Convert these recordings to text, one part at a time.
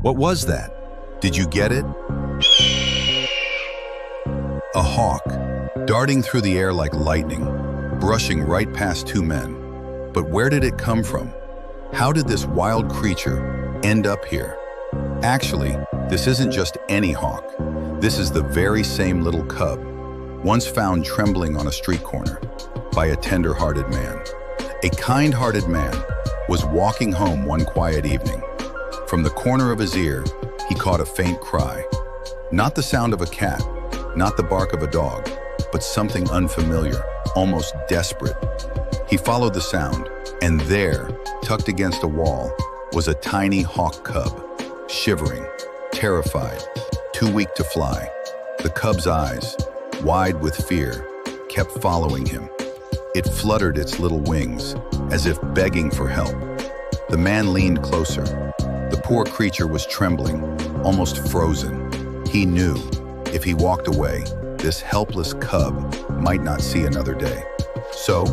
What was that? Did you get it? A hawk, darting through the air like lightning, brushing right past two men. But where did it come from? How did this wild creature end up here? Actually, this isn't just any hawk. This is the very same little cub, once found trembling on a street corner by a tender-hearted man. A kind-hearted man was walking home one quiet evening. From the corner of his ear, he caught a faint cry. Not the sound of a cat, not the bark of a dog, but something unfamiliar, almost desperate. He followed the sound, and there, tucked against a wall, was a tiny hawk cub, shivering, terrified, too weak to fly. The cub's eyes, wide with fear, kept following him. It fluttered its little wings, as if begging for help. The man leaned closer. The poor creature was trembling, almost frozen. He knew, if he walked away, this helpless cub might not see another day. So,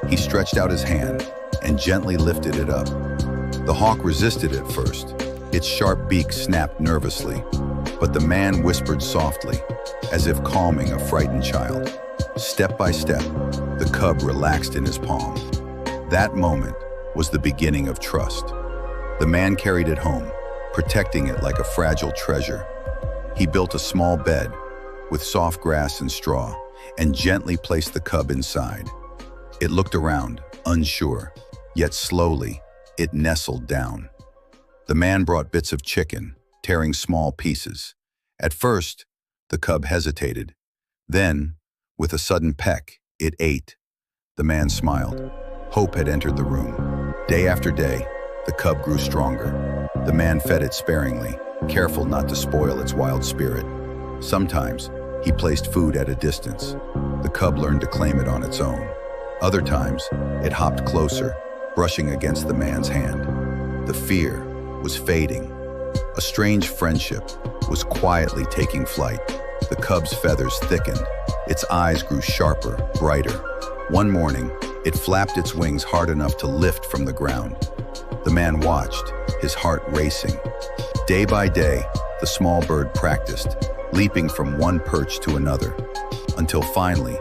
he stretched out his hand and gently lifted it up. The hawk resisted at first. Its sharp beak snapped nervously, but the man whispered softly, as if calming a frightened child. Step by step, the cub relaxed in his palm. That moment was the beginning of trust. The man carried it home, protecting it like a fragile treasure. He built a small bed with soft grass and straw and gently placed the cub inside. It looked around, unsure, yet slowly it nestled down. The man brought bits of chicken, tearing small pieces. At first, the cub hesitated. Then, with a sudden peck, it ate. The man smiled. Hope had entered the room. Day after day, the cub grew stronger. The man fed it sparingly, careful not to spoil its wild spirit. Sometimes, he placed food at a distance. The cub learned to claim it on its own. Other times, it hopped closer, brushing against the man's hand. The fear was fading. A strange friendship was quietly taking flight. The cub's feathers thickened. Its eyes grew sharper, brighter. One morning, it flapped its wings hard enough to lift from the ground. The man watched, his heart racing. Day by day, the small bird practiced, leaping from one perch to another, until finally,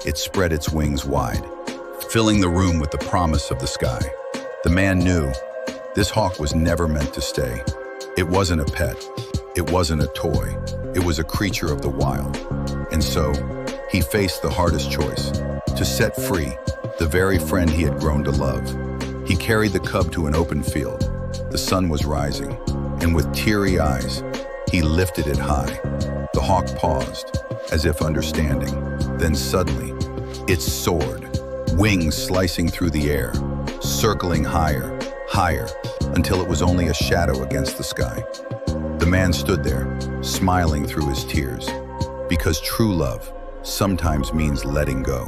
it spread its wings wide, filling the room with the promise of the sky. The man knew this hawk was never meant to stay. It wasn't a pet. It wasn't a toy. It was a creature of the wild. And so, he faced the hardest choice, to set free the very friend he had grown to love. He carried the cub to an open field. The sun was rising, and with teary eyes, he lifted it high. The hawk paused, as if understanding. Then suddenly, it soared, wings slicing through the air, circling higher, higher, until it was only a shadow against the sky. The man stood there, smiling through his tears, because true love sometimes means letting go.